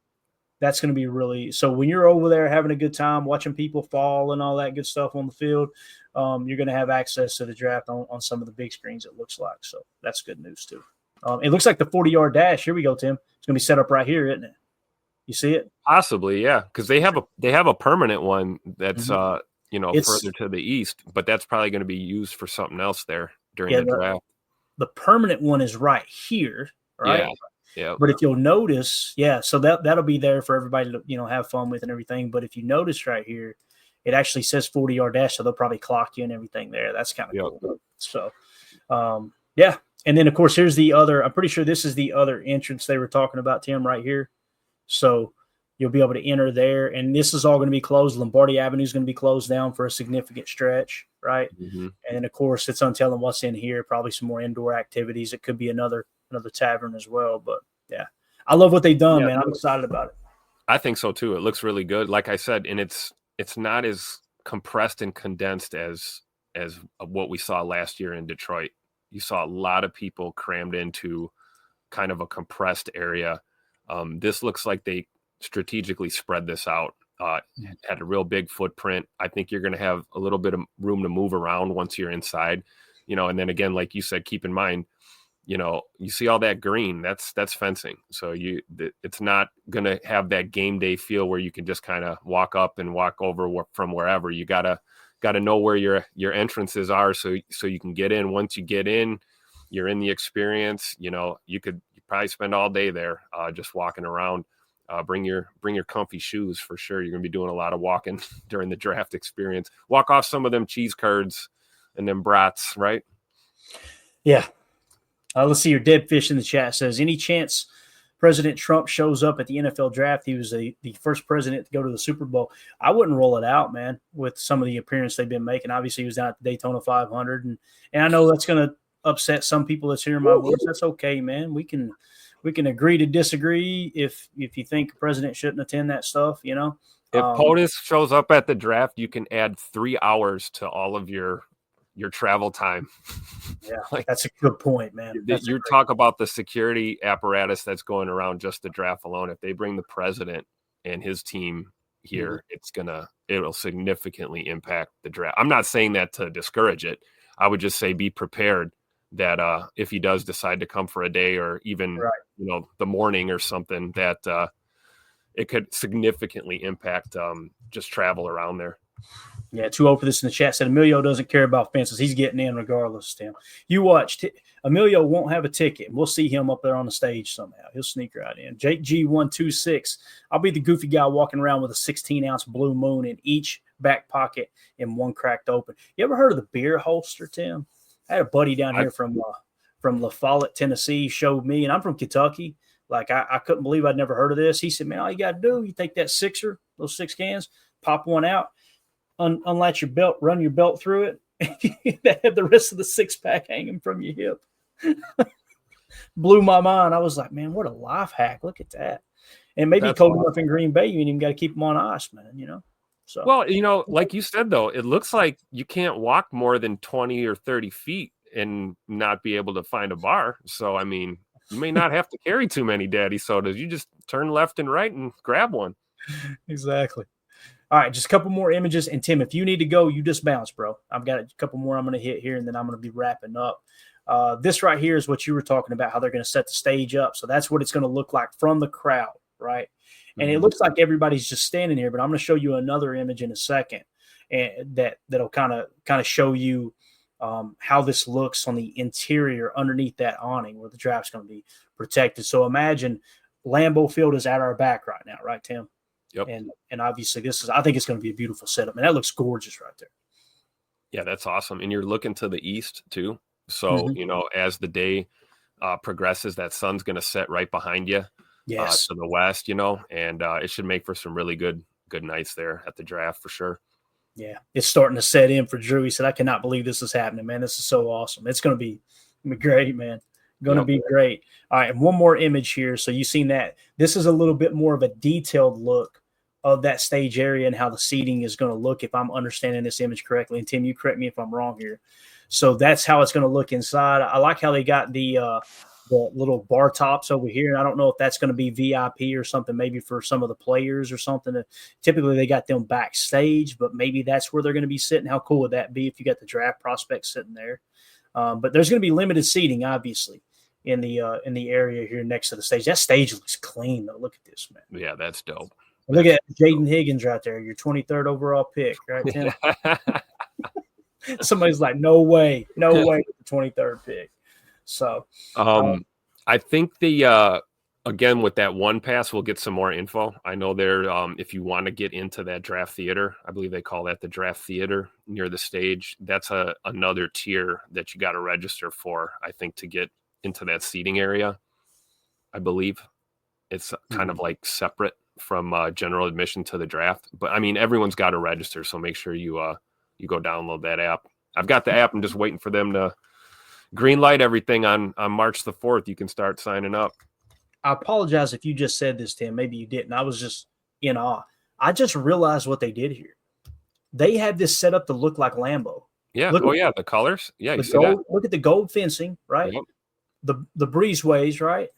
That's going to be really – so when you're over there having a good time, watching people fall and all that good stuff on the field, you're going to have access to the draft on some of the big screens, it looks like. So that's good news too. It looks like the 40-yard dash. Here we go, Tim. It's going to be set up right here, isn't it? You see it? Possibly, yeah, because they have a permanent one that's further to the east, but that's probably going to be used for something else there during the draft. The permanent one is right here, right? Yeah. But if you'll notice, so that'll be there for everybody to have fun with and everything. But if you notice right here, it actually says 40-yard dash, so they'll probably clock you and everything there. That's kind of cool. So, and then of course here's the other. I'm pretty sure this is the other entrance they were talking about, Tim, right here. So you'll be able to enter there, and this is all going to be closed. Lombardi Avenue is going to be closed down for a significant stretch, right? Mm-hmm. And then, of course, it's untelling what's in here, probably some more indoor activities. It could be another tavern as well. But, yeah, I love what they've done, man. I'm excited about it. I think so, too. It looks really good. Like I said, and it's it's not as compressed and condensed as what we saw last year in Detroit. You saw a lot of people crammed into kind of a compressed area. This looks like they strategically spread this out, had a real big footprint. I think you're going to have a little bit of room to move around once you're inside, and then again, like you said, keep in mind, you see all that green, that's fencing. So it's not going to have that game day feel where you can just kind of walk up and walk over from wherever. You got to know where your entrances are so you can get in. Once you get in, you're in the experience. You probably spend all day there, just walking around. Bring your comfy shoes for sure. You're going to be doing a lot of walking during the draft experience. Walk off some of them cheese curds and them brats, right? Yeah. Let's see. Your dead fish in the chat says, any chance President Trump shows up at the NFL draft? He was the first president to go to the Super Bowl. I wouldn't roll it out, man, with some of the appearances they've been making. Obviously, he was down at the Daytona 500, and I know that's going to upset some people that's hearing my voice. That's okay, man. We can agree to disagree if you think the president shouldn't attend that stuff, If POTUS shows up at the draft, you can add 3 hours to all of your travel time. Yeah, that's a good point, man. You talk about the security apparatus that's going around just the draft alone. If they bring the president and his team here, it'll significantly impact the draft. I'm not saying that to discourage it. I would just say be prepared that if he does decide to come for a day or even the morning or something, that it could significantly impact just travel around there. Yeah, 2-0 for this in the chat. Said Emilio doesn't care about fences. He's getting in regardless, Tim. You watch. Emilio won't have a ticket. We'll see him up there on the stage somehow. He'll sneak right in. Jake G126. I'll be the goofy guy walking around with a 16-ounce Blue Moon in each back pocket and one cracked open. You ever heard of the beer holster, Tim? I had a buddy down here from La Follette, Tennessee, showed me, and I'm from Kentucky. Like, I couldn't believe I'd never heard of this. He said, man, all you got to do, you take that sixer, those 6 cans, pop one out, unlatch your belt, run your belt through it, and they have the rest of the 6-pack hanging from your hip. Blew my mind. I was like, man, what a life hack. Look at that. And maybe cold enough in Green Bay, you ain't even got to keep them on ice, man, So, well, like you said, though, it looks like you can't walk more than 20 or 30 feet and not be able to find a bar. So, I mean, you may not have to carry too many daddy sodas. You just turn left and right and grab one. Exactly. All right, just a couple more images. And, Tim, if you need to go, you just bounce, bro. I've got a couple more I'm going to hit here, and then I'm going to be wrapping up. This right here is what you were talking about, how they're going to set the stage up. So that's what it's going to look like from the crowd, right? And it looks like everybody's just standing here, but I'm going to show you another image in a second, and that'll kind of show you how this looks on the interior underneath that awning where the draft's going to be protected. So imagine Lambeau Field is at our back right now, right, Tim? Yep. And obviously I think it's going to be a beautiful setup, and that looks gorgeous right there. Yeah, that's awesome. And you're looking to the east too. So, as the day progresses, that sun's going to set right behind you. Yes. To the west, and it should make for some really good nights there at the draft for sure. Yeah, it's starting to set in for Drew. He said, I cannot believe this is happening, man. This is so awesome. It's going to be great, man. Going to be great. All right, and one more image here. So you've seen that. This is a little bit more of a detailed look of that stage area and how the seating is going to look, if I'm understanding this image correctly. And, Tim, you correct me if I'm wrong here. So that's how it's going to look inside. I like how they got the little bar tops over here. And I don't know if that's going to be VIP or something, maybe for some of the players or something. Typically they got them backstage, but maybe that's where they're going to be sitting. How cool would that be if you got the draft prospects sitting there? But there's going to be limited seating, obviously, in the area here next to the stage. That stage looks clean, though. Look at this, man. Yeah, that's dope. Look at Jaden Higgins right there, your 23rd overall pick, right, Tim? Somebody's like, no way with the 23rd pick. So, I think again, with that one pass, we'll get some more info. I know there, if you want to get into that draft theater, I believe they call that the draft theater near the stage. That's another tier that you got to register for, I think, to get into that seating area. I believe it's kind of like separate from general admission to the draft. But I mean, everyone's got to register. So make sure you go download that app. I've got the app. I'm just waiting for them to green light everything on March the 4th. You can start signing up. I apologize if you just said this, Tim. Maybe you didn't. I was just in awe. I just realized what they did here. they have this set up to look like Lambeau. Yeah. Look Oh at yeah, the colors. Yeah, you the see that gold, look at the gold fencing, right? Yep. The breezeways, right?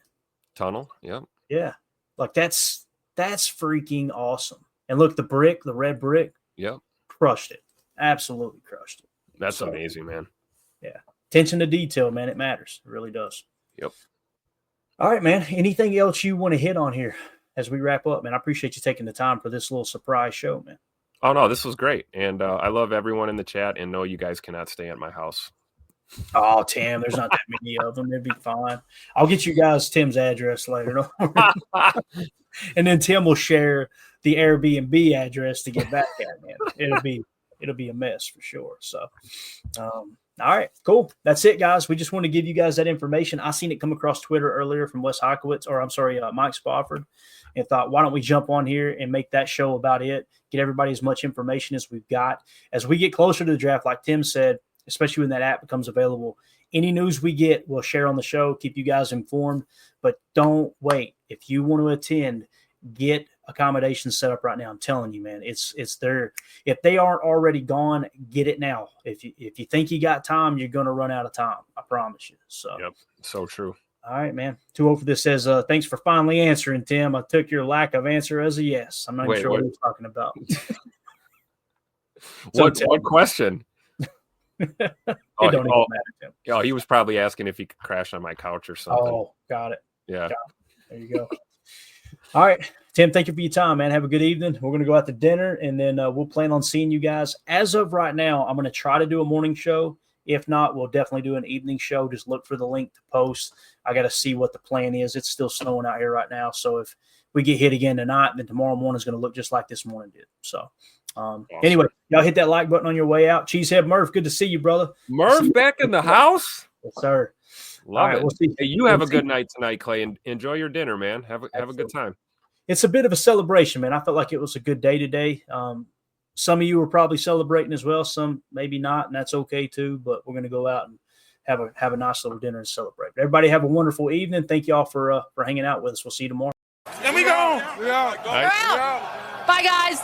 tunnel. Yep. Yeah. Like that's freaking awesome. And look, the red brick, Yep. crushed it. Absolutely crushed it. That's So- amazing, man. Yeah. Attention to detail, man. It matters. It really does. Yep. All right, man. Anything else you want to hit on here as we wrap up, man? I appreciate you taking the time for this little surprise show, man. Oh no, this was great, and I love everyone in the chat. And no, you guys cannot stay at my house. Oh, Tim, there's not that many of them. It'd be fine. I'll get you guys Tim's address later. Don't worry. And then Tim will share the Airbnb address to get back at me. It'll be a mess for sure. So, all right, cool. That's it, guys. We just want to give you guys that information. I seen it come across Twitter earlier from Wes Heikowitz, or I'm sorry, Mike Spofford, and thought, why don't we jump on here and make that show about it? Get everybody as much information as we've got. As we get closer to the draft, like Tim said, especially when that app becomes available, any news we get, we'll share on the show, keep you guys informed. But don't wait. If you want to attend, get accommodations set up right now. I'm telling you, man, it's there. If they aren't already gone, get it now. If you think you got time, you're going to run out of time. I promise you. So, Yep. So true. all right, man. 2-0 for this says, thanks for finally answering, Tim. I took your lack of answer as a yes. I'm not even Wait, sure what? what he's talking about. What question? It Oh, don't even oh, matter, Tim. oh, he was probably asking if he could crash on my couch or something. Oh, got it. Yeah. There you go. All right, Tim, thank you for your time, man. Have a good evening. We're going to go out to dinner, and then we'll plan on seeing you guys. As of right now, I'm going to try to do a morning show. If not, we'll definitely do an evening show. Just look for the link to post. I got to see what the plan is. It's still snowing out here right now. So if we get hit again tonight, then tomorrow morning is going to look just like this morning did. So anyway, y'all hit that like button on your way out. Cheesehead Murph, good to see you, brother. Murph back in the house. Yes, sir. Love All right, it. we'll see. Hey, you have a We'll see. good night tonight, Clay, and enjoy your dinner, man. Have a good time. It's a bit of a celebration, man. I felt like it was a good day today. Some of you were probably celebrating as well. Some maybe not, and that's okay too. But we're going to go out and have a nice little dinner and celebrate. But everybody have a wonderful evening. Thank y'all for hanging out with us. We'll see you tomorrow. And we go. All right. Bye, guys.